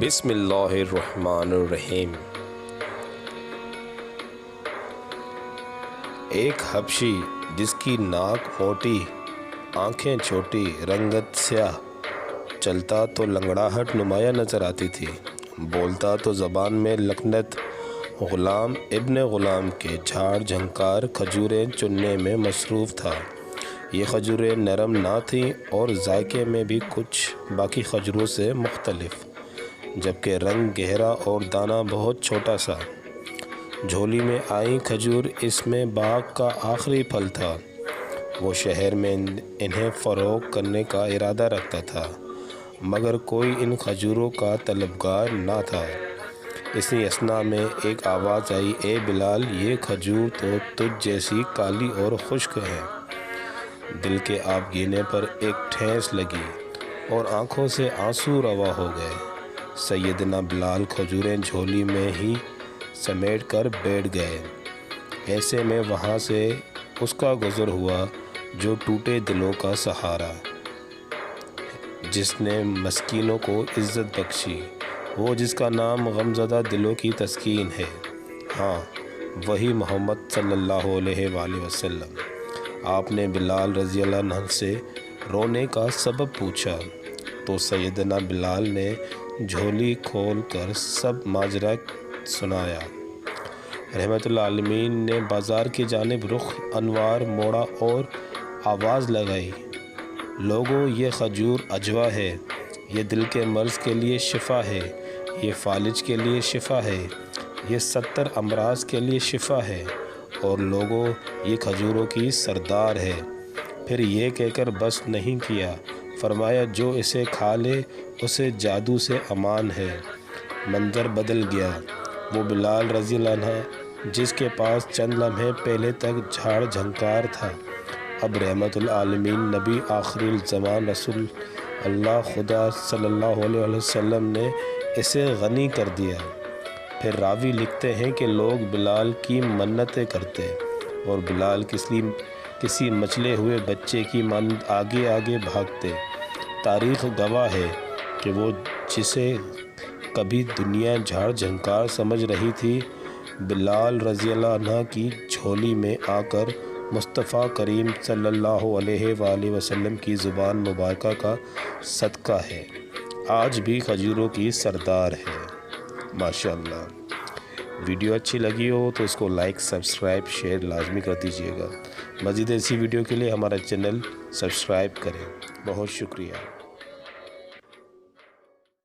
بسم اللہ الرحمن الرحیم۔ ایک حبشی جس کی ناک موٹی، آنکھیں چھوٹی، رنگت سیاہ، چلتا تو لنگڑاہٹ نمایاں نظر آتی تھی، بولتا تو زبان میں لکنت، غلام ابن غلام کے جھاڑ جھنکار کھجوریں چننے میں مصروف تھا۔ یہ کھجوریں نرم نہ تھیں اور ذائقے میں بھی کچھ باقی کھجوروں سے مختلف، جبکہ رنگ گہرا اور دانہ بہت چھوٹا سا۔ جھولی میں آئی کھجور اس میں باغ کا آخری پھل تھا۔ وہ شہر میں انہیں فروخت کرنے کا ارادہ رکھتا تھا، مگر کوئی ان کھجوروں کا طلبگار نہ تھا۔ اسی اثنا میں ایک آواز آئی، اے بلال، یہ کھجور تو تجھ جیسی کالی اور خشک ہے۔ دل کے آبگینے پر ایک ٹھیس لگی اور آنکھوں سے آنسو روا ہو گئے۔ سیدنا بلال کھجوریں جھولی میں ہی سمیٹ کر بیٹھ گئے۔ ایسے میں وہاں سے اس کا گزر ہوا جو ٹوٹے دلوں کا سہارا، جس نے مسکینوں کو عزت بخشی، وہ جس کا نام غمزدہ دلوں کی تسکین ہے۔ ہاں، وہی محمد صلی اللہ علیہ وآلہ وسلم۔ آپ نے بلال رضی اللہ عنہ سے رونے کا سبب پوچھا تو سیدنا بلال نے جھولی کھول کر سب ماجرا سنایا۔ رحمت العالمین نے بازار کی جانب رخ انوار موڑا اور آواز لگائی، لوگو، یہ کھجور اجوا ہے، یہ دل کے مرض کے لیے شفا ہے، یہ فالج کے لیے شفا ہے، یہ 70 امراض کے لیے شفا ہے، اور لوگو، یہ کھجوروں کی سردار ہے۔ پھر یہ کہہ کر بس نہیں کیا، فرمایا جو اسے کھا لے اسے جادو سے امان ہے۔ منظر بدل گیا۔ وہ بلال رضی اللہ عنہ جس کے پاس چند لمحے پہلے تک جھاڑ جھنکار تھا، اب رحمت العالمین نبی آخر الزمان رسول اللہ خدا صلی اللہ علیہ وسلم نے اسے غنی کر دیا۔ پھر راوی لکھتے ہیں کہ لوگ بلال کی منتیں کرتے اور بلال کسی مچلے ہوئے بچے کی مانند آگے آگے بھاگتے۔ تاریخ گواہ ہے کہ وہ جسے کبھی دنیا جھاڑ جھنکار سمجھ رہی تھی، بلال رضی اللہ عنہ کی جھولی میں آ کر مصطفیٰ کریم صلی اللہ علیہ وآلہ وسلم کی زبان مبارکہ کا صدقہ ہے، آج بھی کھجوروں کی سردار ہے۔ ماشاءاللہ۔ ویڈیو اچھی لگی ہو تو اس کو لائک، سبسکرائب، شیئر لازمی کر دیجیے گا۔ مزید ایسی ویڈیو کے لیے ہمارا چینل سبسکرائب کریں۔ بہت شکریہ۔